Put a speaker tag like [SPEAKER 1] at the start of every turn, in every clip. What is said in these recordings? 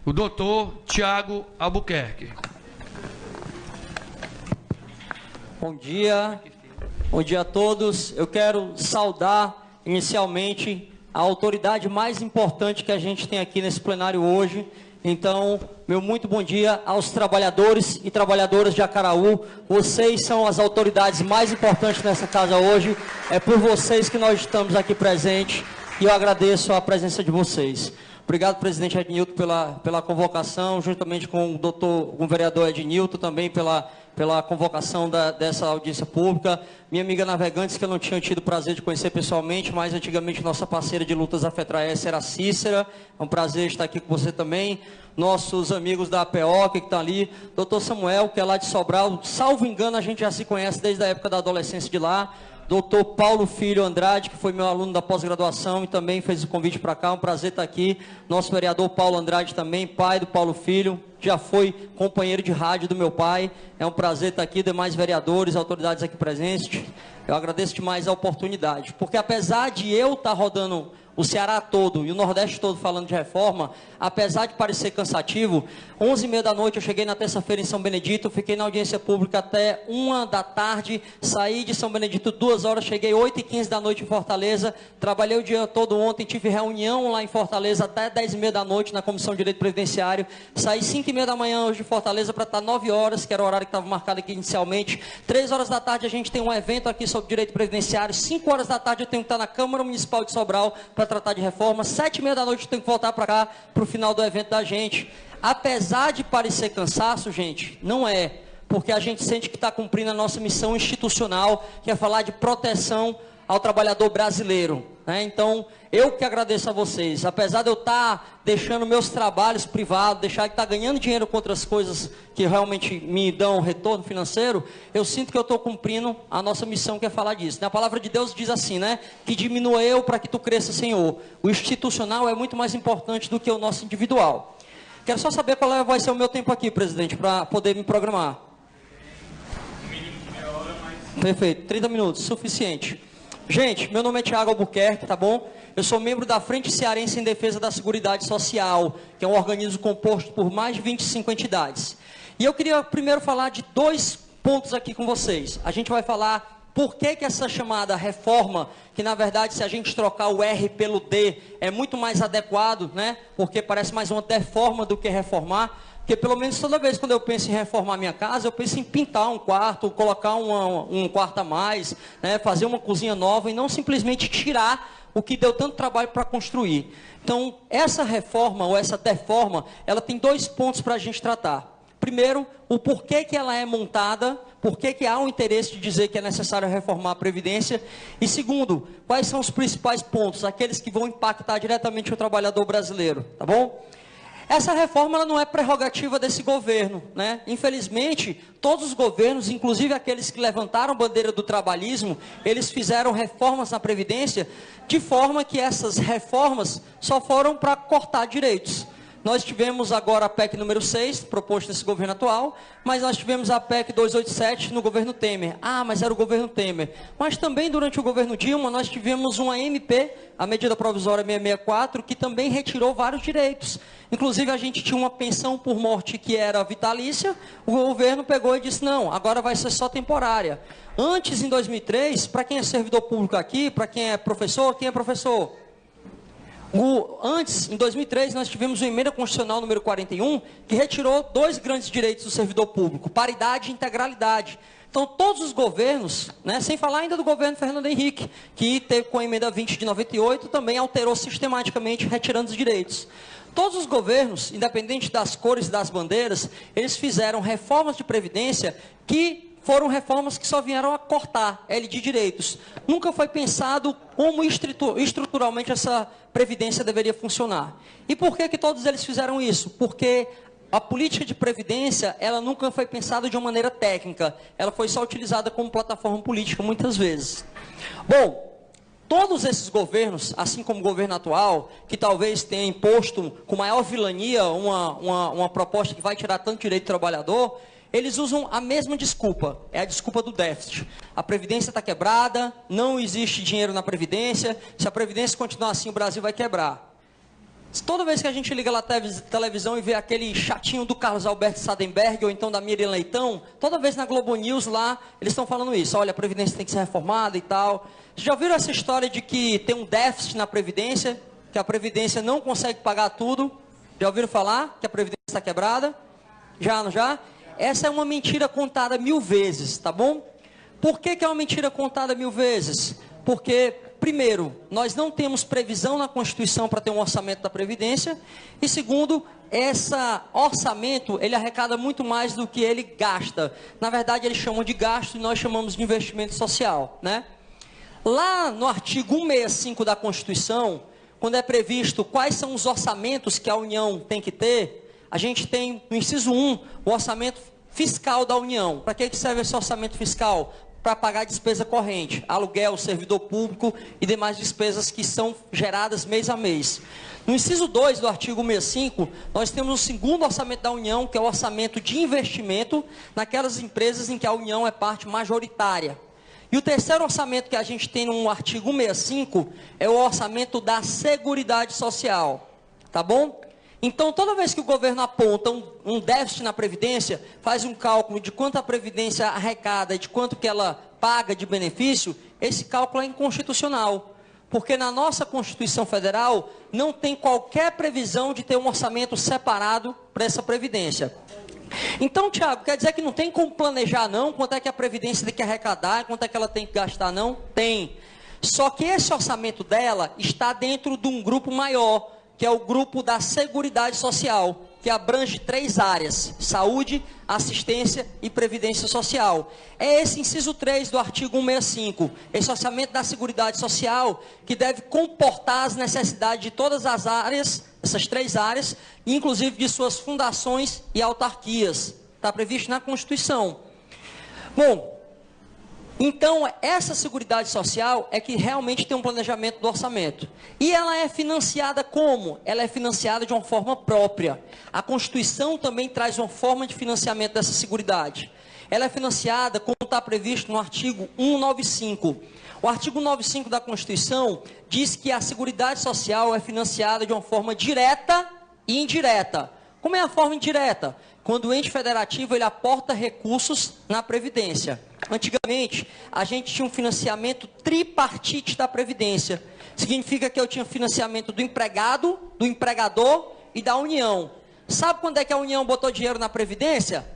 [SPEAKER 1] o doutor Tiago Albuquerque.
[SPEAKER 2] Bom dia a todos. Eu quero saudar inicialmente a autoridade mais importante que a gente tem aqui nesse plenário hoje. Então, meu muito bom dia aos trabalhadores e trabalhadoras de Acaraú. Vocês são as autoridades mais importantes nessa casa hoje. É por vocês que nós estamos aqui presentes e eu agradeço a presença de vocês. Obrigado, presidente Ednilton, pela convocação, juntamente com o vereador Ednilton, também pela convocação dessa audiência pública. Minha amiga Navegantes, que eu não tinha tido o prazer de conhecer pessoalmente, mas antigamente nossa parceira de lutas da FETRAES era a Cícera. É um prazer estar aqui com você também. Nossos amigos da APO, que estão ali. Doutor Samuel, que é lá de Sobral. Salvo engano, a gente já se conhece desde a época da adolescência de lá. Doutor Paulo Filho Andrade, que foi meu aluno da pós-graduação e também fez o convite para cá, um prazer estar aqui. Nosso vereador Paulo Andrade também, pai do Paulo Filho, já foi companheiro de rádio do meu pai. É um prazer estar aqui, demais vereadores, autoridades aqui presentes. Eu agradeço demais a oportunidade, porque apesar de eu estar rodando o Ceará todo e o Nordeste todo falando de reforma, apesar de parecer cansativo, 11h30 da noite eu cheguei na terça-feira em São Benedito, fiquei na audiência pública até 1 da tarde, saí de São Benedito 2 horas, cheguei 8h15 da noite em Fortaleza, trabalhei o dia todo ontem, tive reunião lá em Fortaleza até 10h30 da noite na Comissão de Direito Previdenciário, saí 5h30 da manhã hoje de Fortaleza para estar 9 horas, que era o horário que estava marcado aqui inicialmente. 3 horas da tarde a gente tem um evento aqui sobre direito previdenciário, 5 horas da tarde eu tenho que estar na Câmara Municipal de Sobral para tratar de reforma, 7h30 da noite eu tenho que voltar para cá para o final do evento da gente. Apesar de parecer cansaço, gente, não é, porque a gente sente que está cumprindo a nossa missão institucional, que é falar de proteção ao trabalhador brasileiro, né? Então, eu que agradeço a vocês, apesar de eu estar deixando meus trabalhos privados, deixar de estar ganhando dinheiro com outras coisas que realmente me dão retorno financeiro, eu sinto que eu estou cumprindo a nossa missão, que é falar disso. A palavra de Deus diz assim, né? Que diminua eu para que tu cresça, Senhor. O institucional é muito mais importante do que o nosso individual. Quero só saber qual vai ser o meu tempo aqui, presidente, para poder me programar. Perfeito, 30 minutos, suficiente. Gente, meu nome é Tiago Albuquerque, tá bom? Eu sou membro da Frente Cearense em Defesa da Seguridade Social, que é um organismo composto por mais de 25 entidades. E eu queria primeiro falar de 2 pontos aqui com vocês. A gente vai falar por que essa chamada reforma, que na verdade se a gente trocar o R pelo D, é muito mais adequado, né? Porque parece mais uma deforma do que reformar. Porque pelo menos toda vez quando eu penso em reformar minha casa, eu penso em pintar um quarto, colocar um quarto a mais, né, fazer uma cozinha nova e não simplesmente tirar o que deu tanto trabalho para construir. Então, essa reforma ou essa deforma, ela tem 2 pontos para a gente tratar. Primeiro, o porquê que ela é montada, porquê que há um interesse de dizer que é necessário reformar a Previdência. E segundo, quais são os principais pontos, aqueles que vão impactar diretamente o trabalhador brasileiro, tá bom? Essa reforma ela não é prerrogativa desse governo, né? Infelizmente, todos os governos, inclusive aqueles que levantaram a bandeira do trabalhismo, eles fizeram reformas na Previdência de forma que essas reformas só foram para cortar direitos. Nós tivemos agora a PEC número 6, proposta nesse governo atual, mas nós tivemos a PEC 287 no governo Temer. Ah, mas era o governo Temer. Mas também durante o governo Dilma, nós tivemos uma MP, a medida provisória 664, que também retirou vários direitos. Inclusive, a gente tinha uma pensão por morte que era vitalícia, o governo pegou e disse, não, agora vai ser só temporária. Antes, em 2003, para quem é servidor público aqui, para quem é professor, quem é professor? Antes, em 2003, nós tivemos uma emenda constitucional número 41, que retirou 2 grandes direitos do servidor público, paridade e integralidade. Então, todos os governos, né, sem falar ainda do governo Fernando Henrique, que teve com a emenda 20 de 98, também alterou sistematicamente, retirando os direitos. Todos os governos, independente das cores e das bandeiras, eles fizeram reformas de previdência que foram reformas que só vieram a cortar L de direitos. Nunca foi pensado como estruturalmente essa previdência deveria funcionar. E por que todos eles fizeram isso? Porque a política de previdência, ela nunca foi pensada de uma maneira técnica. Ela foi só utilizada como plataforma política muitas vezes. Bom, todos esses governos, assim como o governo atual, que talvez tenha imposto com maior vilania uma proposta que vai tirar tanto direito do trabalhador, eles usam a mesma desculpa, é a desculpa do déficit. A Previdência está quebrada, não existe dinheiro na Previdência, se a Previdência continuar assim, o Brasil vai quebrar. Toda vez que a gente liga lá a televisão e vê aquele chatinho do Carlos Alberto Sadenberg ou então da Miriam Leitão, toda vez na Globo News lá, eles estão falando isso. Olha, a Previdência tem que ser reformada e tal. Vocês já ouviram essa história de que tem um déficit na Previdência? Que a Previdência não consegue pagar tudo? Já ouviram falar que a Previdência está quebrada? Já, não já? Essa é uma mentira contada 1000 vezes, tá bom? Por que é uma mentira contada 1000 vezes? Porque, primeiro, nós não temos previsão na Constituição para ter um orçamento da Previdência. E segundo, esse orçamento, ele arrecada muito mais do que ele gasta. Na verdade, eles chamam de gasto e nós chamamos de investimento social, né? Lá no artigo 165 da Constituição, quando é previsto quais são os orçamentos que a União tem que ter, a gente tem, no inciso 1, o orçamento fiscal da União. Para que serve esse orçamento fiscal? Para pagar despesa corrente, aluguel, servidor público e demais despesas que são geradas mês a mês. No inciso 2 do artigo 165, nós temos o segundo orçamento da União, que é o orçamento de investimento naquelas empresas em que a União é parte majoritária. E o terceiro orçamento que a gente tem no artigo 165 é o orçamento da Seguridade Social, tá bom? Então, toda vez que o governo aponta um déficit na Previdência, faz um cálculo de quanto a Previdência arrecada e de quanto que ela paga de benefício, esse cálculo é inconstitucional. Porque na nossa Constituição Federal não tem qualquer previsão de ter um orçamento separado para essa Previdência. Então, Tiago, quer dizer que não tem como planejar não, quanto é que a Previdência tem que arrecadar, quanto é que ela tem que gastar não? Tem. Só que esse orçamento dela está dentro de um grupo maior, que é o grupo da Seguridade Social, que abrange 3 áreas: saúde, assistência e previdência social. É esse inciso 3 do artigo 165, esse orçamento da Seguridade Social, que deve comportar as necessidades de todas as áreas, essas 3 áreas, inclusive de suas fundações e autarquias. Está previsto na Constituição. Bom, então, essa Seguridade Social é que realmente tem um planejamento do orçamento. E ela é financiada como? Ela é financiada de uma forma própria. A Constituição também traz uma forma de financiamento dessa Seguridade. Ela é financiada como está previsto no artigo 195. O artigo 195 da Constituição diz que a Seguridade Social é financiada de uma forma direta e indireta. Como é a forma indireta? Quando o ente federativo ele aporta recursos na Previdência. Antigamente, a gente tinha um financiamento tripartite da Previdência. Significa que eu tinha financiamento do empregado, do empregador e da União. Sabe quando é que a União botou dinheiro na Previdência?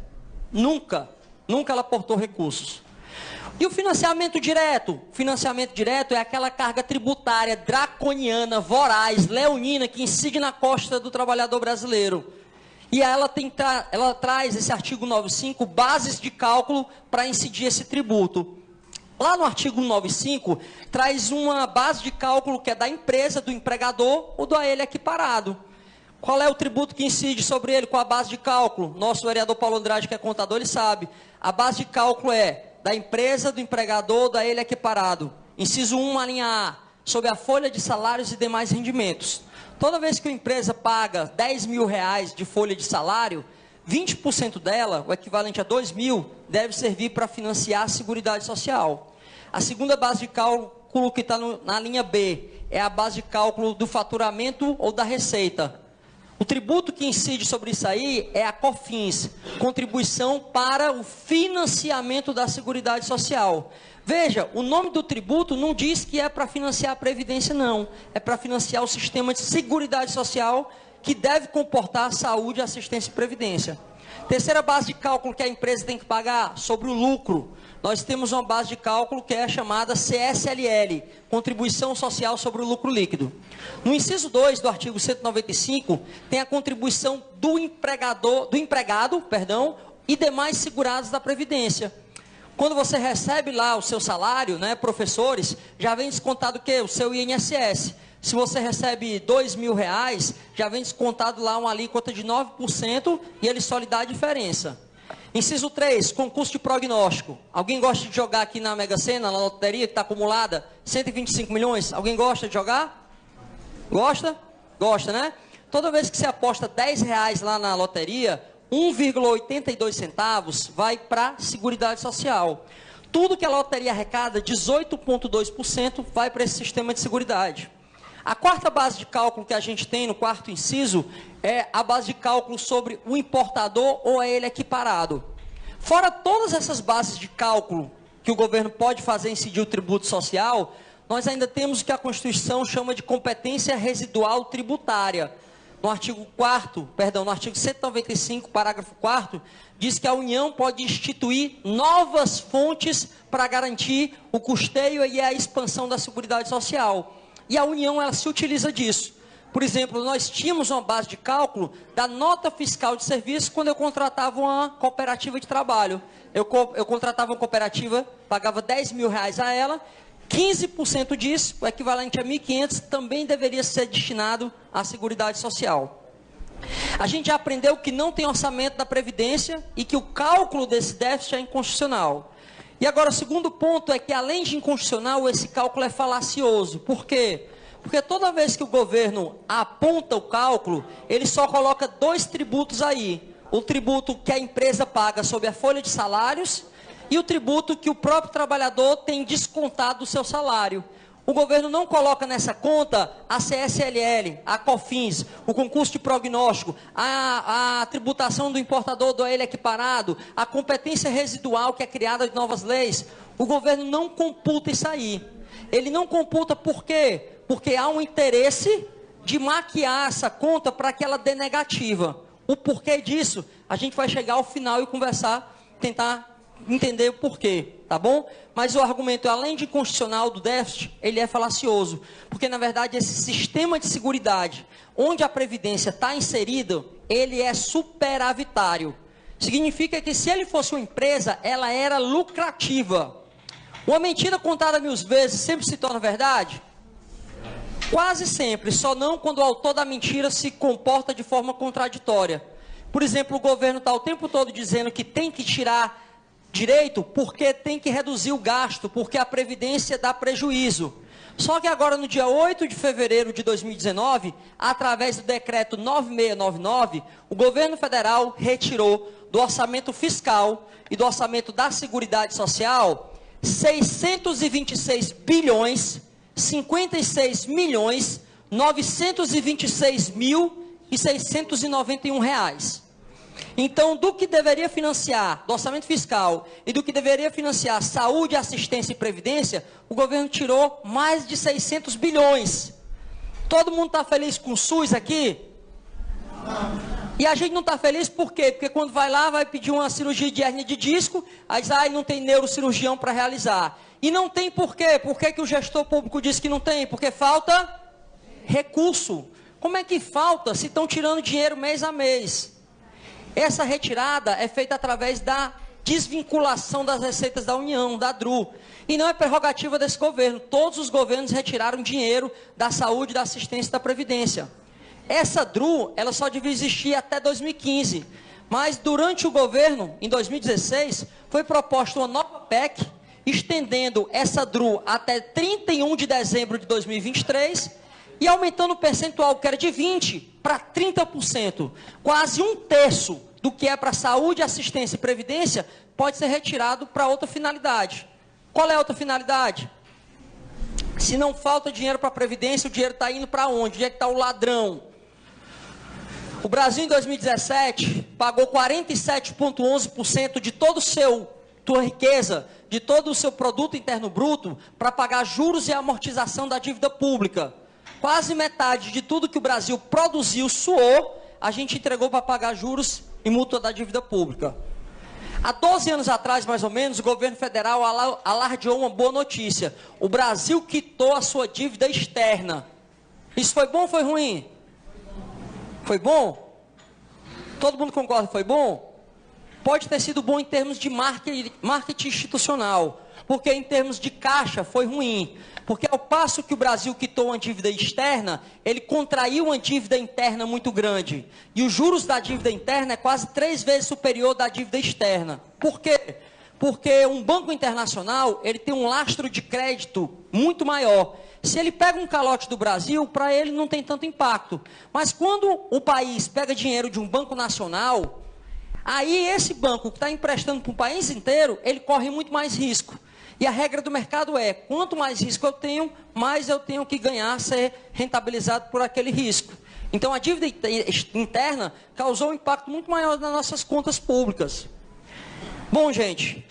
[SPEAKER 2] Nunca. Nunca ela aportou recursos. E o financiamento direto? O financiamento direto é aquela carga tributária draconiana, voraz, leonina, que incide na costa do trabalhador brasileiro. E ela traz esse artigo 95, bases de cálculo para incidir esse tributo. Lá no artigo 195, traz uma base de cálculo que é da empresa, do empregador ou do a ele equiparado. Qual é o tributo que incide sobre ele? Qual a base de cálculo? Nosso vereador Paulo Andrade, que é contador, ele sabe. A base de cálculo é da empresa, do empregador, da ele equiparado. Inciso 1, a linha A, sobre a folha de salários e demais rendimentos. Toda vez que a empresa paga R$10.000 de folha de salário, 20% dela, o equivalente a 2.000, deve servir para financiar a Seguridade Social. A segunda base de cálculo que está na linha B é a base de cálculo do faturamento ou da receita. O tributo que incide sobre isso aí é a COFINS, Contribuição para o Financiamento da Seguridade Social. Veja, o nome do tributo não diz que é para financiar a Previdência, não. É para financiar o sistema de Seguridade Social, que deve comportar saúde, assistência e previdência. Terceira base de cálculo que a empresa tem que pagar sobre o lucro. Nós temos uma base de cálculo que é chamada CSLL, Contribuição Social sobre o Lucro Líquido. No inciso 2 do artigo 195, tem a contribuição do empregado, e demais segurados da Previdência. Quando você recebe lá o seu salário, né, professores, já vem descontado o quê? O seu INSS. Se você recebe R$2.000, já vem descontado lá uma alíquota de 9% e ele só lhe dá a diferença. Inciso 3, concurso de prognóstico. Alguém gosta de jogar aqui na Mega Sena, na loteria que está acumulada 125 milhões? Alguém gosta de jogar? Gosta? Gosta, né? Toda vez que você aposta R$10 lá na loteria, 1,82 centavos vai para a Seguridade Social. Tudo que a loteria arrecada, 18,2%, vai para esse sistema de seguridade. A quarta base de cálculo que a gente tem no quarto inciso é a base de cálculo sobre o importador ou a ele equiparado. Fora todas essas bases de cálculo que o governo pode fazer incidir o tributo social, nós ainda temos o que a Constituição chama de competência residual tributária. No artigo 195, parágrafo 4º, diz que a União pode instituir novas fontes para garantir o custeio e a expansão da Seguridade Social. E a União, ela se utiliza disso. Por exemplo, nós tínhamos uma base de cálculo da nota fiscal de serviço quando eu contratava uma cooperativa de trabalho. Eu contratava uma cooperativa, pagava R$10.000 a ela, 15% disso, o equivalente a 1.500, também deveria ser destinado à Seguridade Social. A gente já aprendeu que não tem orçamento da Previdência e que o cálculo desse déficit é inconstitucional. E agora, o segundo ponto é que, além de inconstitucional, esse cálculo é falacioso. Por quê? Porque toda vez que o governo aponta o cálculo, ele só coloca dois tributos aí. O tributo que a empresa paga sobre a folha de salários e o tributo que o próprio trabalhador tem descontado do seu salário. O governo não coloca nessa conta a CSLL, a COFINS, o concurso de prognóstico, a tributação do importador do ele equiparado, a competência residual que é criada de novas leis. O governo não computa isso aí. Ele não computa por quê? Porque há um interesse de maquiar essa conta para que ela dê negativa. O porquê disso, a gente vai chegar ao final e conversar, tentar entender o porquê, tá bom? Mas o argumento, além de inconstitucional do déficit, ele é falacioso. Porque, na verdade, esse sistema de seguridade, onde a Previdência está inserida, ele é superavitário. Significa que se ele fosse uma empresa, ela era lucrativa. Uma mentira contada 1000 vezes sempre se torna verdade? Quase sempre, só não quando o autor da mentira se comporta de forma contraditória. Por exemplo, o governo está o tempo todo dizendo que tem que tirar direito porque tem que reduzir o gasto, porque a Previdência dá prejuízo. Só que agora, no dia 8 de fevereiro de 2019, através do decreto 9699, o governo federal retirou do orçamento fiscal e do orçamento da Seguridade Social 626 bilhões, 56 milhões, 926 mil e 691 reais. Então, do que deveria financiar do orçamento fiscal e do que deveria financiar saúde, assistência e previdência, o governo tirou mais de 600 bilhões. Todo mundo está feliz com o SUS aqui? E a gente não está feliz por quê? Porque quando vai lá, vai pedir uma cirurgia de hérnia de disco, aí diz, não tem neurocirurgião para realizar. E não tem por quê? Por que que o gestor público diz que não tem? Porque falta recurso. Como é que falta se estão tirando dinheiro mês a mês? Essa retirada é feita através da desvinculação das receitas da União, da DRU. E não é prerrogativa desse governo. Todos os governos retiraram dinheiro da saúde, da assistência e da previdência. Essa DRU, ela só devia existir até 2015. Mas durante o governo, em 2016, foi proposta uma nova PEC, estendendo essa DRU até 31 de dezembro de 2023 e aumentando o percentual que era de 20% para 30%. Quase 1/3 do que é para saúde, assistência e previdência pode ser retirado para outra finalidade. Qual é a outra finalidade? Se não falta dinheiro para a previdência, o dinheiro está indo para onde? Onde é que está o ladrão? O Brasil, em 2017, pagou 47,11% de todo o tua riqueza, de todo o seu produto interno bruto, para pagar juros e amortização da dívida pública. Quase metade de tudo que o Brasil produziu, suou, a gente entregou para pagar juros e multa da dívida pública. Há 12 anos atrás, mais ou menos, o governo federal alardeou uma boa notícia. O Brasil quitou a sua dívida externa. Isso foi bom ou foi ruim? Foi bom? Todo mundo concorda que foi bom? Pode ter sido bom em termos de marketing institucional, porque em termos de caixa foi ruim. Porque ao passo que o Brasil quitou uma dívida externa, ele contraiu uma dívida interna muito grande. E os juros da dívida interna é quase 3 vezes superior da dívida externa. Por quê? Porque um banco internacional, ele tem um lastro de crédito muito maior. Se ele pega um calote do Brasil, para ele não tem tanto impacto. Mas quando o país pega dinheiro de um banco nacional, aí esse banco que está emprestando para o país inteiro, ele corre muito mais risco. E a regra do mercado é, quanto mais risco eu tenho, mais eu tenho que ganhar, ser rentabilizado por aquele risco. Então, a dívida interna causou um impacto muito maior nas nossas contas públicas. Bom, gente,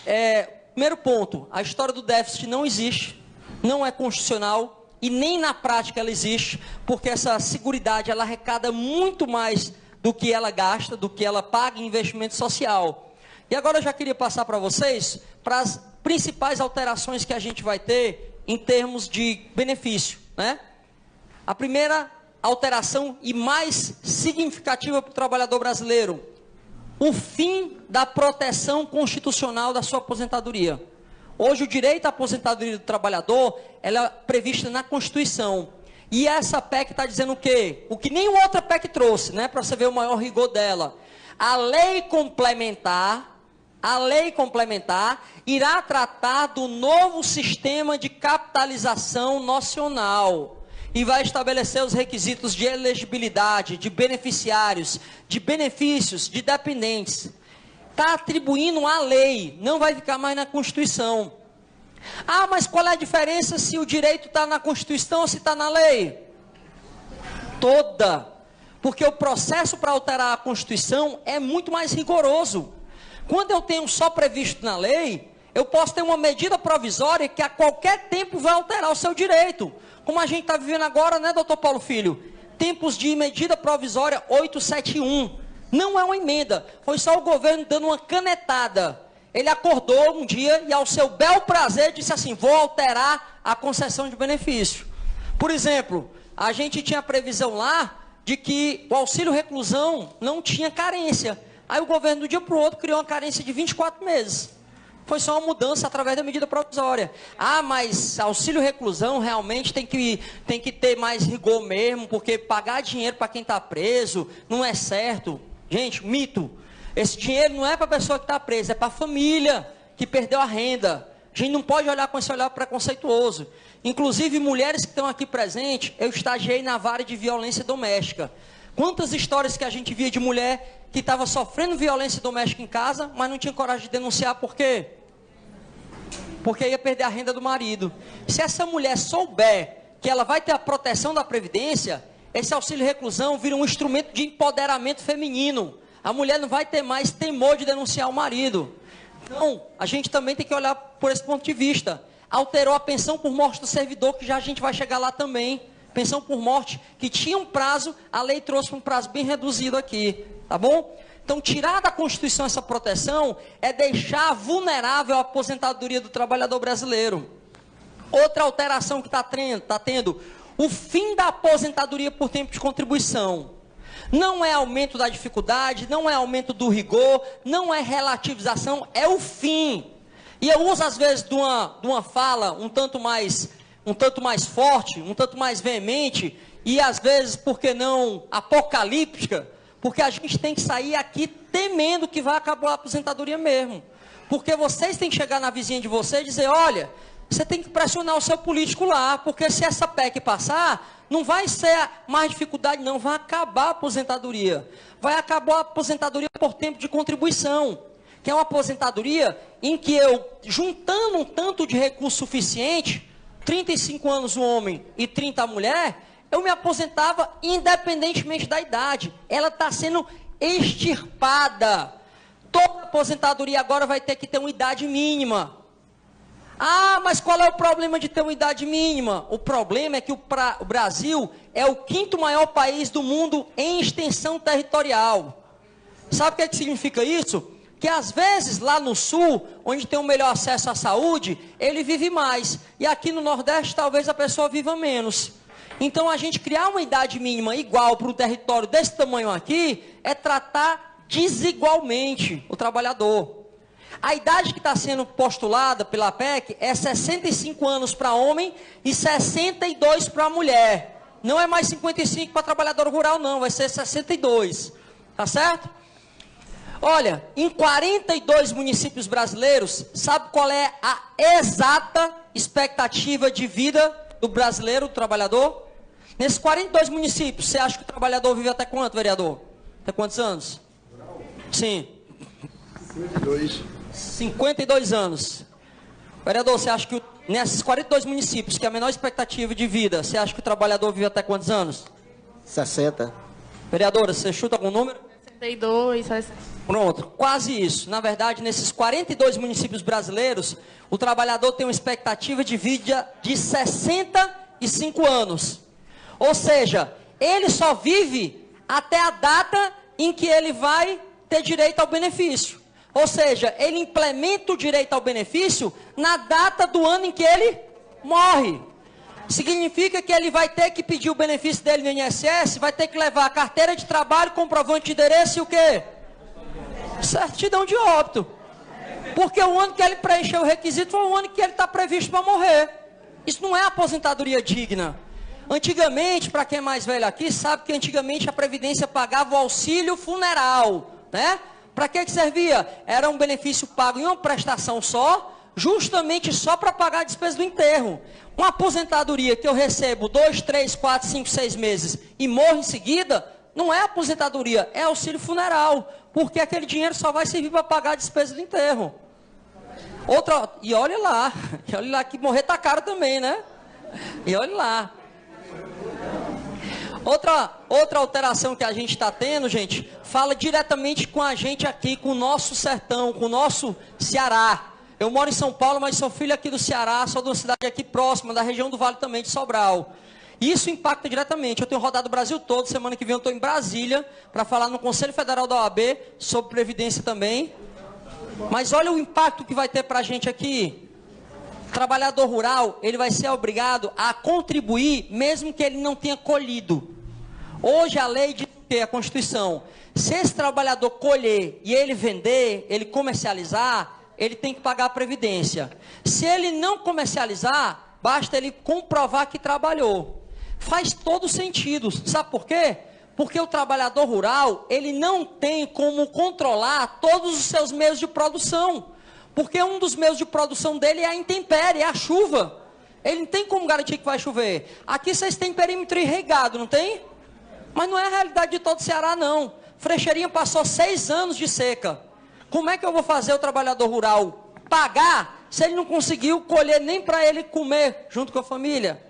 [SPEAKER 2] primeiro ponto, a história do déficit não existe, não é constitucional e nem na prática ela existe, porque essa seguridade ela arrecada muito mais do que ela gasta, do que ela paga em investimento social. E agora eu já queria passar para vocês para as principais alterações que a gente vai ter em termos de benefício, né? A primeira alteração e mais significativa para o trabalhador brasileiro: o fim da proteção constitucional da sua aposentadoria. Hoje, o direito à aposentadoria do trabalhador, ela é prevista na Constituição. E essa PEC está dizendo o quê? O que nenhuma outra PEC trouxe, né? Para você ver o maior rigor dela. A lei complementar irá tratar do novo sistema de capitalização nacional e vai estabelecer os requisitos de elegibilidade, de beneficiários, de benefícios, de dependentes. Está atribuindo à lei, não vai ficar mais na Constituição. Ah, mas qual é a diferença se o direito está na Constituição ou se está na lei? Toda. Porque o processo para alterar a Constituição é muito mais rigoroso. Quando eu tenho só previsto na lei, eu posso ter uma medida provisória que a qualquer tempo vai alterar o seu direito. Como a gente está vivendo agora, né, doutor Paulo Filho? Tempos de medida provisória 871. Não é uma emenda, foi só o governo dando uma canetada. Ele acordou um dia e, ao seu bel prazer, disse assim: vou alterar a concessão de benefício. Por exemplo, a gente tinha previsão lá de que o auxílio reclusão não tinha carência. Aí o governo, do dia para o outro, criou uma carência de 24 meses. Foi só uma mudança através da medida provisória. Ah, mas auxílio reclusão realmente tem que ter mais rigor mesmo, porque pagar dinheiro para quem está preso não é certo. Gente, mito. Esse dinheiro não é para a pessoa que está presa, é para a família que perdeu a renda. A gente não pode olhar com esse olhar preconceituoso. Inclusive, mulheres que estão aqui presentes, eu estagiei na vara de violência doméstica. Quantas histórias que a gente via de mulher que estava sofrendo violência doméstica em casa, mas não tinha coragem de denunciar, por quê? Porque ia perder a renda do marido. Se essa mulher souber que ela vai ter a proteção da Previdência, esse auxílio reclusão vira um instrumento de empoderamento feminino. A mulher não vai ter mais temor de denunciar o marido. Então, a gente também tem que olhar por esse ponto de vista. Alterou a pensão por morte do servidor, que já a gente vai chegar lá também. Pensão por morte, que tinha um prazo, a lei trouxe um prazo bem reduzido aqui. Tá bom? Então, tirar da Constituição essa proteção é deixar vulnerável a aposentadoria do trabalhador brasileiro. Outra alteração que está tendo, o fim da aposentadoria por tempo de contribuição. Não é aumento da dificuldade, não é aumento do rigor, não é relativização, é o fim. E eu uso às vezes de uma fala um tanto mais forte, um tanto mais veemente, e às vezes, por que não, apocalíptica, porque a gente tem que sair aqui temendo que vai acabar a aposentadoria mesmo. Porque vocês têm que chegar na vizinha de vocês e dizer: olha, você tem que pressionar o seu político lá, porque se essa PEC passar, não vai ser mais dificuldade, não, vai acabar a aposentadoria. Vai acabar a aposentadoria por tempo de contribuição, que é uma aposentadoria em que eu, juntando um tanto de recurso suficiente, 35 anos o homem e 30 a mulher, eu me aposentava independentemente da idade. Ela está sendo extirpada. Toda aposentadoria agora vai ter que ter uma idade mínima. Ah, mas qual é o problema de ter uma idade mínima? O problema é que o Brasil é o 5º maior país do mundo em extensão territorial. Sabe o que significa isso? Que às vezes lá no sul, onde tem um melhor acesso à saúde, ele vive mais. E aqui no Nordeste talvez a pessoa viva menos. Então a gente criar uma idade mínima igual para um território desse tamanho aqui, é tratar desigualmente o trabalhador. A idade que está sendo postulada pela PEC é 65 anos para homem e 62 para mulher. Não é mais 55 para trabalhador rural, não, vai ser 62. Tá certo? Olha, em 42 municípios brasileiros, sabe qual é a exata expectativa de vida do brasileiro, do trabalhador? Nesses 42 municípios, você acha que o trabalhador vive até quanto, vereador? Até quantos anos? Sim. 52 anos. Vereador, você acha que nesses 42 municípios, que é a menor expectativa de vida, você acha que o trabalhador vive até quantos anos?
[SPEAKER 3] 60.
[SPEAKER 2] Vereadora, você chuta algum número?
[SPEAKER 4] 62, 60.
[SPEAKER 2] Pronto, quase isso. Na verdade, nesses 42 municípios brasileiros, o trabalhador tem uma expectativa de vida de 65 anos. Ou seja, ele só vive até a data em que ele vai ter direito ao benefício. Ou seja, ele implementa o direito ao benefício na data do ano em que ele morre. Significa que ele vai ter que pedir o benefício dele no INSS, vai ter que levar a carteira de trabalho, comprovante de endereço e o quê? Certidão de óbito. Porque o ano que ele preencheu o requisito foi o ano que ele está previsto para morrer. Isso não é aposentadoria digna. Antigamente, para quem é mais velho aqui, sabe que antigamente a Previdência pagava o auxílio funeral, né? Para que servia? Era um benefício pago em uma prestação só, justamente só para pagar a despesa do enterro. Uma aposentadoria que eu recebo 2, 3, 4, 5, 6 meses e morro em seguida, não é aposentadoria, é auxílio funeral, porque aquele dinheiro só vai servir para pagar a despesa do enterro. E olha lá que morrer tá caro também, né? E olha lá. Outra alteração que a gente está tendo, gente, fala diretamente com a gente aqui, com o nosso sertão, com o nosso Ceará. Eu moro em São Paulo, mas sou filho aqui do Ceará, sou de uma cidade aqui próxima, da região do Vale também, de Sobral. Isso impacta diretamente. Eu tenho rodado o Brasil todo, semana que vem eu estou em Brasília, para falar no Conselho Federal da OAB, sobre Previdência também. Mas olha o impacto que vai ter para a gente aqui. O trabalhador rural, ele vai ser obrigado a contribuir, mesmo que ele não tenha colhido. Hoje a lei diz o quê? A Constituição. Se esse trabalhador colher e ele vender, ele comercializar, ele tem que pagar a Previdência. Se ele não comercializar, basta ele comprovar que trabalhou. Faz todo sentido. Sabe por quê? Porque o trabalhador rural, ele não tem como controlar todos os seus meios de produção. Porque um dos meios de produção dele é a intempérie, é a chuva. Ele não tem como garantir que vai chover. Aqui vocês têm perímetro irrigado, não tem? Mas não é a realidade de todo o Ceará, não. Frecheirinha passou 6 anos de seca. Como é que eu vou fazer o trabalhador rural pagar se ele não conseguiu colher nem para ele comer junto com a família?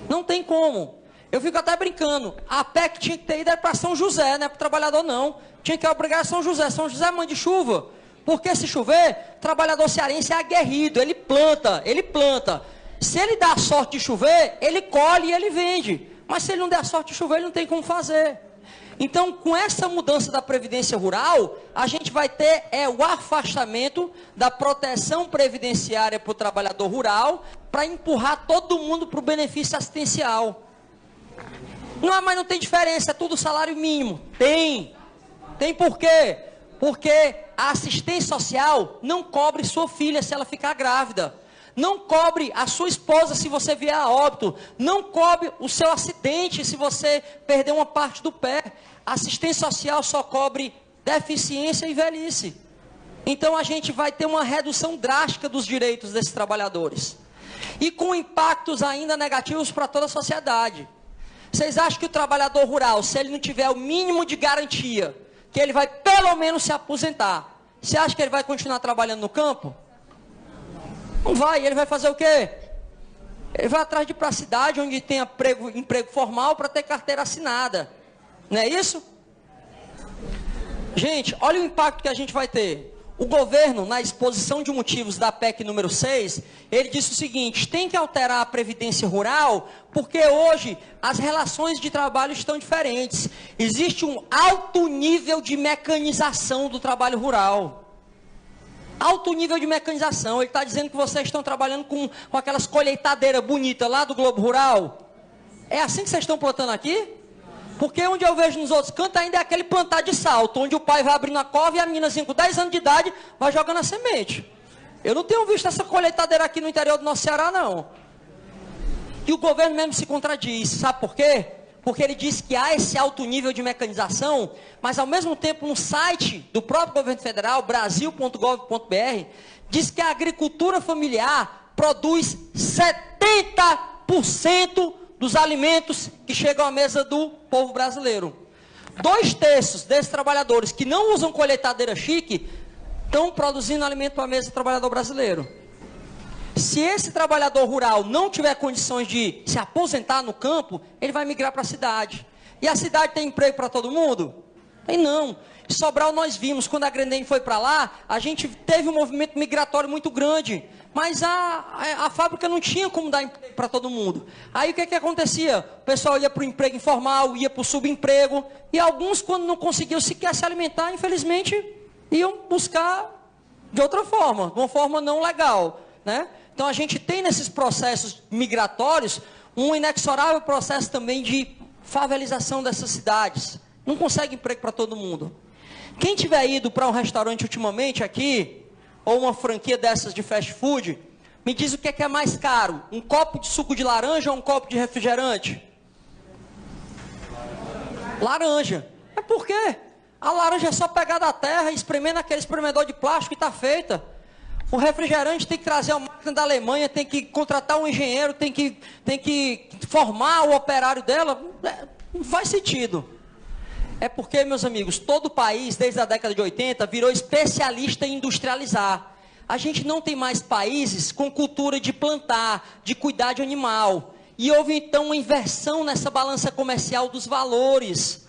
[SPEAKER 2] Não tem como. Eu fico até brincando. A PEC tinha que ter ido para São José, não é para o trabalhador não. Tinha que obrigar São José. São José é mãe de chuva. Porque se chover, o trabalhador cearense é aguerrido, ele planta. Se ele dá a sorte de chover, ele colhe e ele vende. Mas se ele não der a sorte de chover, ele não tem como fazer. Então, com essa mudança da Previdência Rural, a gente vai ter o afastamento da proteção previdenciária para o trabalhador rural, para empurrar todo mundo para o benefício assistencial. Mas não tem diferença, é tudo salário mínimo. Tem por quê? Porque a assistência social não cobre sua filha se ela ficar grávida. Não cobre a sua esposa se você vier a óbito. Não cobre o seu acidente se você perder uma parte do pé. A assistência social só cobre deficiência e velhice. Então a gente vai ter uma redução drástica dos direitos desses trabalhadores. E com impactos ainda negativos para toda a sociedade. Vocês acham que o trabalhador rural, se ele não tiver o mínimo de garantia, que ele vai pelo menos se aposentar, você acha que ele vai continuar trabalhando no campo? Não vai, ele vai fazer o quê? Ele vai atrás de ir para a cidade onde tem emprego formal para ter carteira assinada. Não é isso? Gente, olha o impacto que a gente vai ter. O governo, na exposição de motivos da PEC número 6, ele disse o seguinte: tem que alterar a Previdência Rural, porque hoje as relações de trabalho estão diferentes. Existe um alto nível de mecanização do trabalho rural. Alto nível de mecanização. Ele está dizendo que vocês estão trabalhando com aquelas colheitadeiras bonitas lá do Globo Rural. É assim que vocês estão plantando aqui? Porque onde eu vejo nos outros cantos ainda é aquele plantar de salto, onde o pai vai abrindo a cova e a meninazinha com 10 anos de idade vai jogando a semente. Eu não tenho visto essa colheitadeira aqui no interior do nosso Ceará, não. E o governo mesmo se contradiz. Sabe por quê? Porque ele diz que há esse alto nível de mecanização, mas ao mesmo tempo no site do próprio governo federal, brasil.gov.br, diz que a agricultura familiar produz 70% dos alimentos que chegam à mesa do povo brasileiro. 2/3 desses trabalhadores que não usam colheitadeira chique estão produzindo alimento para a mesa do trabalhador brasileiro. Se esse trabalhador rural não tiver condições de se aposentar no campo, ele vai migrar para a cidade. E a cidade tem emprego para todo mundo? Tem não. Em Sobral nós vimos, quando a Grendene foi para lá, a gente teve um movimento migratório muito grande. Mas a fábrica não tinha como dar emprego para todo mundo. Aí o que acontecia? O pessoal ia para o emprego informal, ia para o subemprego. E alguns, quando não conseguiam sequer se alimentar, infelizmente, iam buscar de outra forma, de uma forma não legal, né? Então a gente tem nesses processos migratórios um inexorável processo também de favelização dessas cidades. Não consegue emprego para todo mundo. Quem tiver ido para um restaurante ultimamente aqui, ou uma franquia dessas de fast food, me diz o que é mais caro, um copo de suco de laranja ou um copo de refrigerante? Laranja. Mas por quê? A laranja é só pegar da terra e espremer naquele espremedor de plástico e está feita. O refrigerante tem que trazer uma máquina da Alemanha, tem que contratar um engenheiro, tem que formar o operário dela. Não faz sentido. É porque, meus amigos, todo o país, desde a década de 80, virou especialista em industrializar. A gente não tem mais países com cultura de plantar, de cuidar de animal. E houve, então, uma inversão nessa balança comercial dos valores.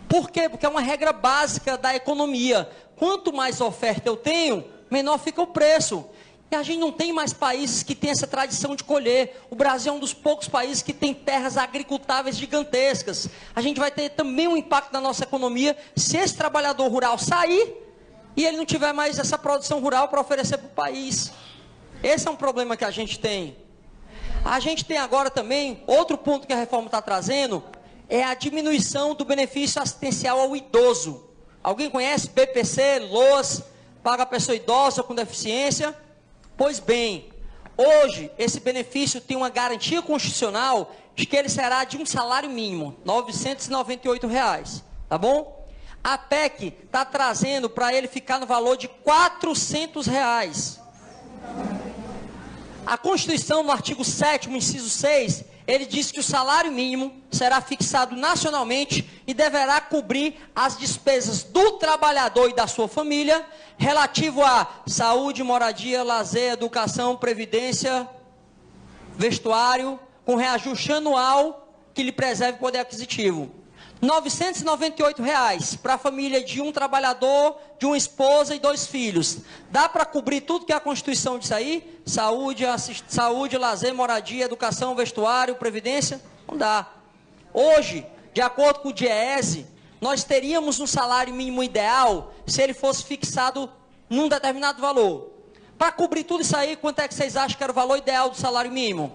[SPEAKER 2] Por quê? Porque é uma regra básica da economia. Quanto mais oferta eu tenho, menor fica o preço. E a gente não tem mais países que têm essa tradição de colher. O Brasil é um dos poucos países que tem terras agricultáveis gigantescas. A gente vai ter também um impacto na nossa economia se esse trabalhador rural sair e ele não tiver mais essa produção rural para oferecer para o país. Esse é um problema que a gente tem. A gente tem agora também, outro ponto que a reforma está trazendo, é a diminuição do benefício assistencial ao idoso. Alguém conhece BPC, LOAS, paga a pessoa idosa com deficiência? Pois bem, hoje esse benefício tem uma garantia constitucional de que ele será de um salário mínimo, R$ 998, tá bom? A PEC está trazendo para ele ficar no valor de R$ 400. A Constituição, no artigo 7º, inciso 6, ele diz que o salário mínimo será fixado nacionalmente e deverá cobrir as despesas do trabalhador e da sua família, relativo a saúde, moradia, lazer, educação, previdência, vestuário, com reajuste anual que lhe preserve o poder aquisitivo. R$ 998 para a família de um trabalhador, de uma esposa e 2 filhos. Dá para cobrir tudo que a Constituição diz aí? Saúde, lazer, moradia, educação, vestuário, previdência? Não dá. Hoje, de acordo com o DIEESE, nós teríamos um salário mínimo ideal se ele fosse fixado num determinado valor. Para cobrir tudo isso aí, quanto é que vocês acham que era o valor ideal do salário mínimo?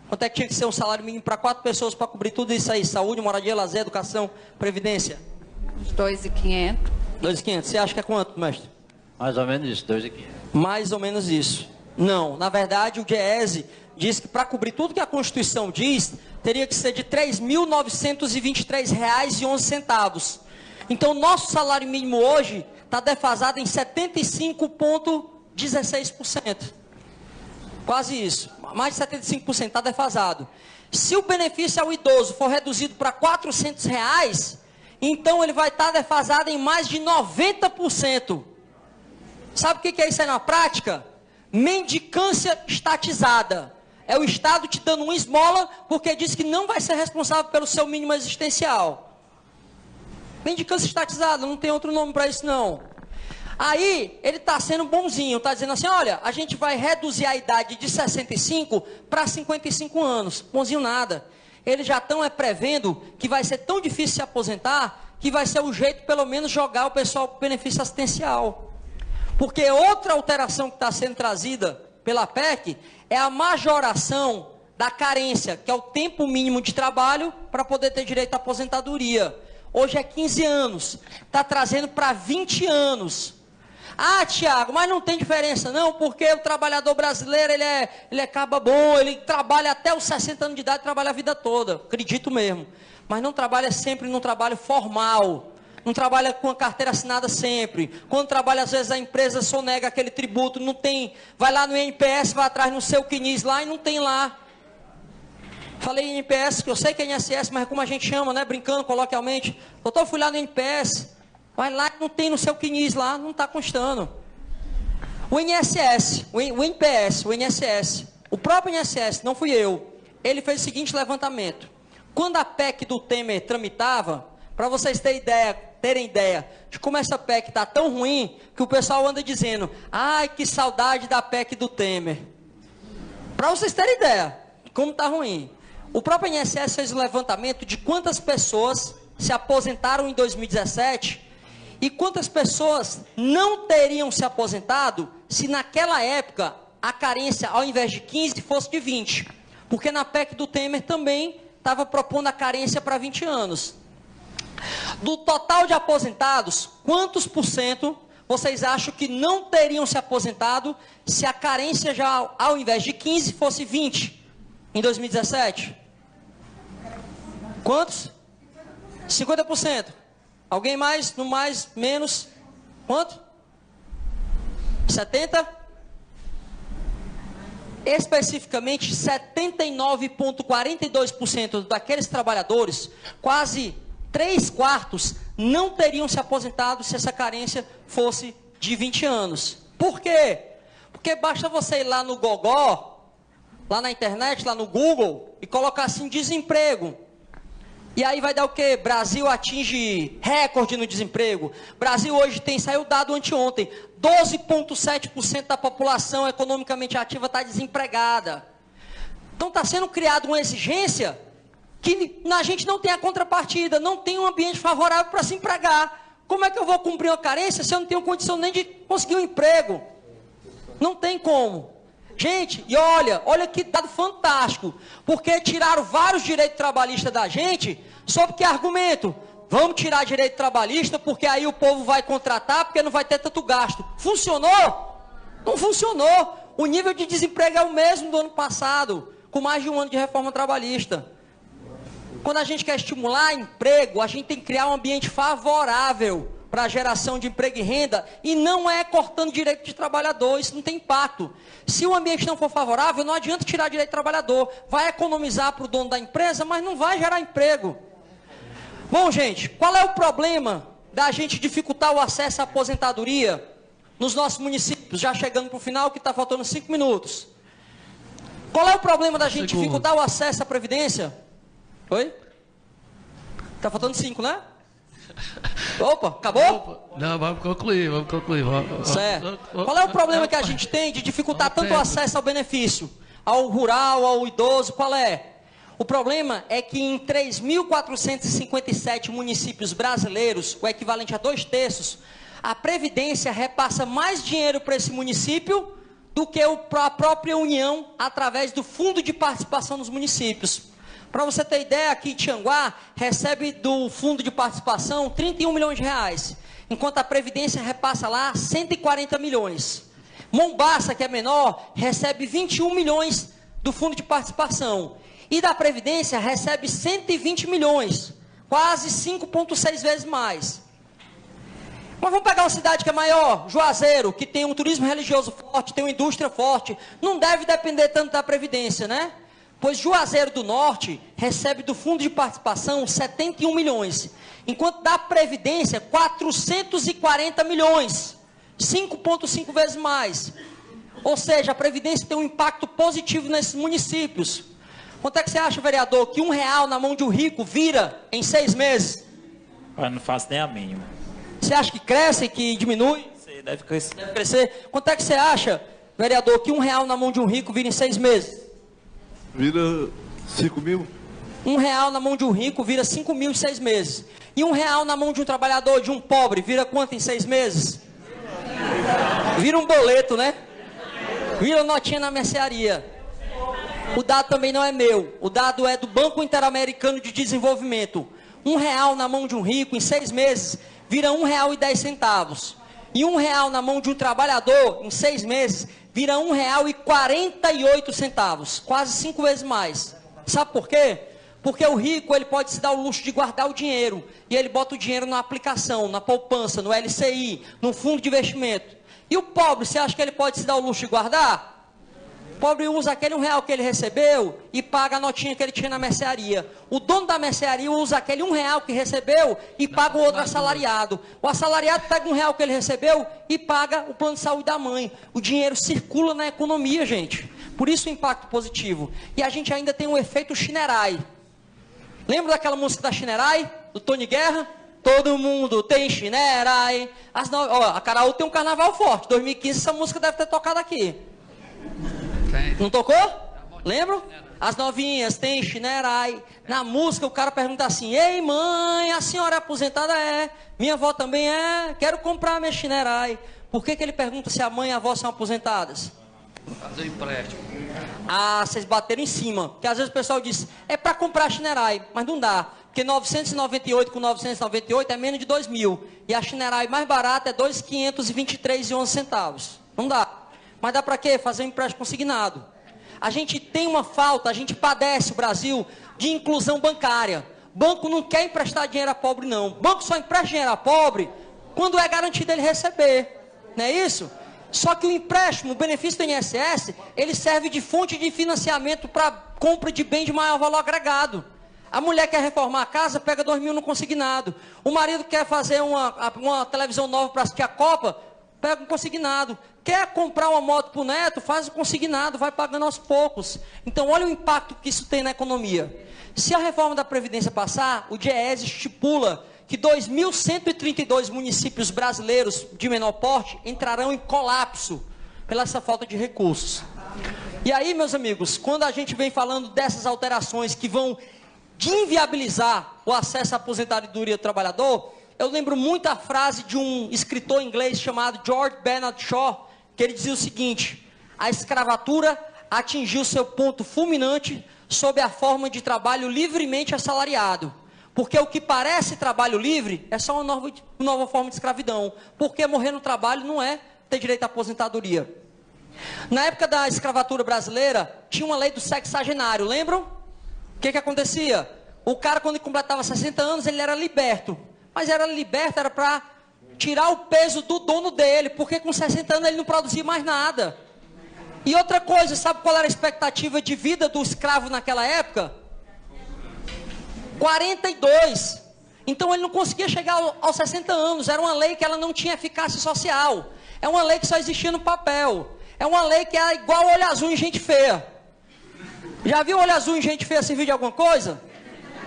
[SPEAKER 2] Quanto é que tinha que ser um salário mínimo para 4 pessoas para cobrir tudo isso aí? Saúde, moradia, lazer, educação, previdência?
[SPEAKER 3] Uns 2.500.
[SPEAKER 2] 2.500. Você acha que é quanto, mestre?
[SPEAKER 4] Mais ou menos isso, 2.500.
[SPEAKER 2] Mais ou menos isso. Não, na verdade o DIEESE diz que para cobrir tudo que a Constituição diz, teria que ser de R$ 3.923,11. Então, nosso salário mínimo hoje está defasado em 75,16%. Quase isso. Mais de 75% está defasado. Se o benefício ao idoso for reduzido para R$ 400, então ele vai estar defasado em mais de 90%. Sabe o que é isso aí na prática? Mendicância estatizada. É o Estado te dando uma esmola porque diz que não vai ser responsável pelo seu mínimo existencial. Mendicância estatizada, não tem outro nome para isso não. Aí, ele está sendo bonzinho, está dizendo assim, olha, a gente vai reduzir a idade de 65 para 55 anos. Bonzinho nada. Eles já estão prevendo que vai ser tão difícil se aposentar, que vai ser o jeito, pelo menos, jogar o pessoal para o benefício assistencial. Porque outra alteração que está sendo trazida pela PEC é a majoração da carência, que é o tempo mínimo de trabalho para poder ter direito à aposentadoria. Hoje é 15 anos, está trazendo para 20 anos. Ah, Tiago, mas não tem diferença não, porque o trabalhador brasileiro, ele é caba bom, ele trabalha até os 60 anos de idade, trabalha a vida toda, acredito mesmo. Mas não trabalha sempre num trabalho formal, não trabalha com a carteira assinada sempre. Quando trabalha, às vezes a empresa sonega aquele tributo, não tem, vai lá no INPS, vai atrás no seu CNIS lá e não tem lá. Falei INPS, que eu sei que é INSS, mas é como a gente chama, né, brincando coloquialmente. Doutor, eu fui lá no INPS. Vai lá e não tem no seu CNIS lá, não está constando. O INSS, o INPS, o INSS, o próprio INSS, não fui eu, ele fez o seguinte levantamento. Quando a PEC do Temer tramitava, para vocês terem ideia de como essa PEC está tão ruim, que o pessoal anda dizendo, ai, que saudade da PEC do Temer. Para vocês terem ideia de como está ruim. O próprio INSS fez um levantamento de quantas pessoas se aposentaram em 2017 e quantas pessoas não teriam se aposentado se naquela época a carência, ao invés de 15, fosse de 20. Porque na PEC do Temer também estava propondo a carência para 20 anos. Do total de aposentados, quantos por cento vocês acham que não teriam se aposentado se a carência já, ao invés de 15, fosse 20 em 2017? Quantos? 50%. Alguém mais? No mais? Menos? Quanto? 70%? Especificamente, 79,42% daqueles trabalhadores, quase 3/4, não teriam se aposentado se essa carência fosse de 20 anos. Por quê? Porque basta você ir lá no Gogó, lá na internet, lá no Google, e colocar assim, desemprego. E aí vai dar o quê? Brasil atinge recorde no desemprego. Brasil hoje saiu o dado anteontem, 12,7% da população economicamente ativa está desempregada. Então está sendo criada uma exigência que a gente não tem a contrapartida, não tem um ambiente favorável para se empregar. Como é que eu vou cumprir uma carência se eu não tenho condição nem de conseguir um emprego? Não tem como. Gente, e olha que dado fantástico, porque tiraram vários direitos trabalhistas da gente, sob que argumento? Vamos tirar direito trabalhista, porque aí o povo vai contratar, porque não vai ter tanto gasto. Funcionou? Não funcionou. O nível de desemprego é o mesmo do ano passado, com mais de um ano de reforma trabalhista. Quando a gente quer estimular emprego, a gente tem que criar um ambiente favorável para a geração de emprego e renda, e não é cortando direito de trabalhador, isso não tem impacto. Se o ambiente não for favorável, não adianta tirar direito de trabalhador, vai economizar para o dono da empresa, mas não vai gerar emprego. Bom, gente, qual é o problema da gente dificultar o acesso à aposentadoria nos nossos municípios? Já chegando para o final, que está faltando 5 minutos. Qual é o problema da gente dificultar o acesso à Previdência? Oi? Está faltando 5, né? Opa, acabou?
[SPEAKER 1] Opa. Não, vamos concluir.
[SPEAKER 2] Certo. Qual é o problema que a gente tem de dificultar tanto o acesso ao benefício? Ao rural, ao idoso, qual é? O problema é que em 3.457 municípios brasileiros, o equivalente a 2/3, a Previdência repassa mais dinheiro para esse município do que a própria União através do Fundo de Participação dos Municípios. Para você ter ideia, aqui em Tianguá, recebe do Fundo de Participação 31 milhões de reais, enquanto a Previdência repassa lá 140 milhões. Mombaça, que é menor, recebe 21 milhões do Fundo de Participação. E da Previdência recebe 120 milhões, quase 5,6 vezes mais. Mas vamos pegar uma cidade que é maior, Juazeiro, que tem um turismo religioso forte, tem uma indústria forte, não deve depender tanto da Previdência, né? Pois Juazeiro do Norte recebe do Fundo de Participação 71 milhões, enquanto da Previdência 440 milhões, 5,5 vezes mais. Ou seja, a Previdência tem um impacto positivo nesses municípios. Quanto é que você acha, vereador, que R$1 na mão de um rico vira em 6 meses?
[SPEAKER 5] Eu não faço nem a mínima.
[SPEAKER 2] Você acha que cresce, que diminui?
[SPEAKER 5] Deve crescer.
[SPEAKER 2] Deve crescer. Quanto é que você acha, vereador, que R$1 na mão de um rico vira em 6 meses?
[SPEAKER 6] Vira 5 mil?
[SPEAKER 2] R$1 na mão de um rico vira 5 mil em 6 meses. E R$1 na mão de um trabalhador, de um pobre, vira quanto em 6 meses? Vira um boleto, né? Vira notinha na mercearia. O dado também não é meu. O dado é do Banco Interamericano de Desenvolvimento. R$1 na mão de um rico em 6 meses vira R$1,10. E R$1 na mão de um trabalhador em 6 meses vira R$1,48, quase 5 vezes mais. Sabe por quê? Porque o rico ele pode se dar o luxo de guardar o dinheiro, e ele bota o dinheiro na aplicação, na poupança, no LCI, no fundo de investimento. E o pobre, você acha que ele pode se dar o luxo de guardar? pobre usa aquele R$1 que ele recebeu e paga a notinha que ele tinha na mercearia. O dono da mercearia usa aquele R$1 que recebeu e paga o outro assalariado. O assalariado pega R$1 que ele recebeu e paga o plano de saúde da mãe. O dinheiro circula na economia, gente. Por isso o impacto positivo. E a gente ainda tem um efeito Shinerai. Lembra daquela música da Shinerai, do Tony Guerra? Todo mundo tem Shinerai. A Caraú tem um carnaval forte. 2015 essa música deve ter tocado aqui. Não tocou? Lembram? As novinhas têm Shinerai. Na música o cara pergunta assim: ei mãe, a senhora é aposentada? É. Minha avó também é. Quero comprar minha Shinerai. Por que ele pergunta se a mãe e a avó são aposentadas?
[SPEAKER 1] Fazer empréstimo.
[SPEAKER 2] Ah, vocês bateram em cima. Porque às vezes o pessoal diz, é para comprar Shinerai, mas não dá. Porque 998 com 998 é menos de 2.000. E a Shinerai mais barata é 2.523,11. Não dá. Mas dá para quê? Fazer um empréstimo consignado. A gente tem uma falta, a gente padece, o Brasil, de inclusão bancária. Banco não quer emprestar dinheiro a pobre, não. Banco só empresta dinheiro a pobre quando é garantido ele receber. Não é isso? Só que o empréstimo, o benefício do INSS, ele serve de fonte de financiamento para compra de bem de maior valor agregado. A mulher quer reformar a casa, pega 2.000 no consignado. O marido quer fazer uma televisão nova para assistir a Copa, pega um consignado. Quer comprar uma moto para o neto, faz o consignado, vai pagando aos poucos. Então olha o impacto que isso tem na economia. Se a reforma da Previdência passar, o DIEESE estipula que 2.132 municípios brasileiros de menor porte entrarão em colapso pela essa falta de recursos. E aí, meus amigos, quando a gente vem falando dessas alterações que vão inviabilizar o acesso à aposentadoria do trabalhador, eu lembro muito a frase de um escritor inglês chamado George Bernard Shaw, que ele dizia o seguinte: a escravatura atingiu seu ponto fulminante sob a forma de trabalho livremente assalariado. Porque o que parece trabalho livre é só uma nova forma de escravidão. Porque morrer no trabalho não é ter direito à aposentadoria. Na época da escravatura brasileira, tinha uma lei do sexagenário, lembram? O que acontecia? O cara, quando ele completava 60 anos, ele era liberto. Mas era liberto, era para tirar o peso do dono dele, porque com 60 anos ele não produzia mais nada. E outra coisa, sabe qual era a expectativa de vida do escravo naquela época? 42. Então ele não conseguia chegar aos 60 anos. Era uma lei que ela não tinha eficácia social. É uma lei que só existia no papel. É uma lei que é igual olho azul em gente feia. Já viu olho azul em gente feia servir de alguma coisa?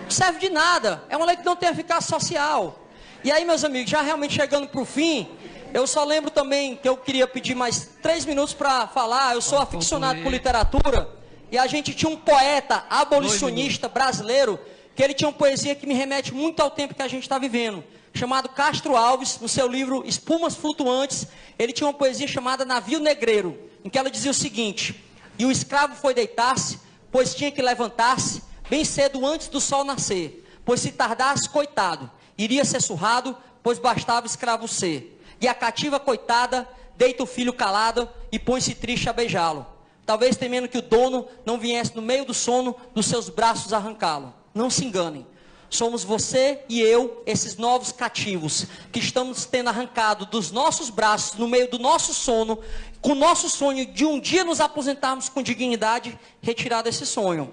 [SPEAKER 2] Não serve de nada. É uma lei que não tem eficácia social. E aí, meus amigos, já realmente chegando para o fim, eu só lembro também que eu queria pedir mais 3 minutos para falar. Eu sou aficionado por literatura. E a gente tinha um poeta abolicionista brasileiro, que ele tinha uma poesia que me remete muito ao tempo que a gente está vivendo, chamado Castro Alves. No seu livro Espumas Flutuantes, ele tinha uma poesia chamada Navio Negreiro, em que ela dizia o seguinte: e o escravo foi deitar-se, pois tinha que levantar-se bem cedo antes do sol nascer, pois se tardasse, coitado, iria ser surrado, pois bastava o escravo ser. E a cativa, coitada, deita o filho calado e põe-se triste a beijá-lo, talvez temendo que o dono não viesse no meio do sono dos seus braços arrancá-lo. Não se enganem, somos você e eu, esses novos cativos, que estamos tendo arrancado dos nossos braços, no meio do nosso sono, com o nosso sonho de um dia nos aposentarmos com dignidade, retirar desse sonho.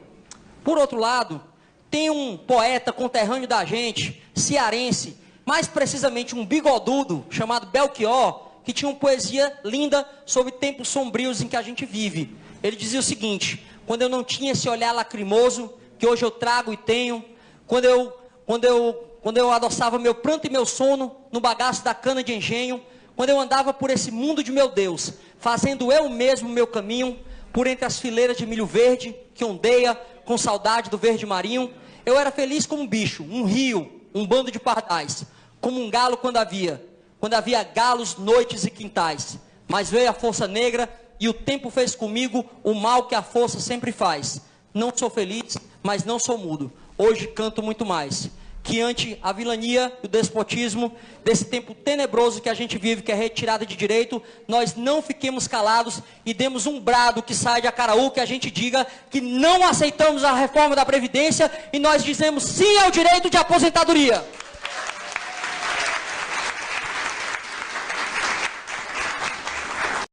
[SPEAKER 2] Por outro lado, tem um poeta conterrâneo da gente, cearense, mais precisamente um bigodudo, chamado Belchior, que tinha uma poesia linda sobre tempos sombrios em que a gente vive. Ele dizia o seguinte: quando eu não tinha esse olhar lacrimoso, que hoje eu trago e tenho, quando eu adoçava meu pranto e meu sono no bagaço da cana de engenho, quando eu andava por esse mundo de meu Deus, fazendo eu mesmo meu caminho, por entre as fileiras de milho verde, que ondeia com saudade do verde marinho, eu era feliz como um bicho, um rio, um bando de pardais, como um galo quando havia galos, noites e quintais. Mas veio a força negra e o tempo fez comigo o mal que a força sempre faz. Não sou feliz, mas não sou mudo. Hoje canto muito mais. Que ante a vilania e o despotismo desse tempo tenebroso que a gente vive, que é retirada de direito, nós não fiquemos calados e demos um brado que sai de Acaraú, que a gente diga que não aceitamos a reforma da Previdência e nós dizemos sim ao direito de aposentadoria.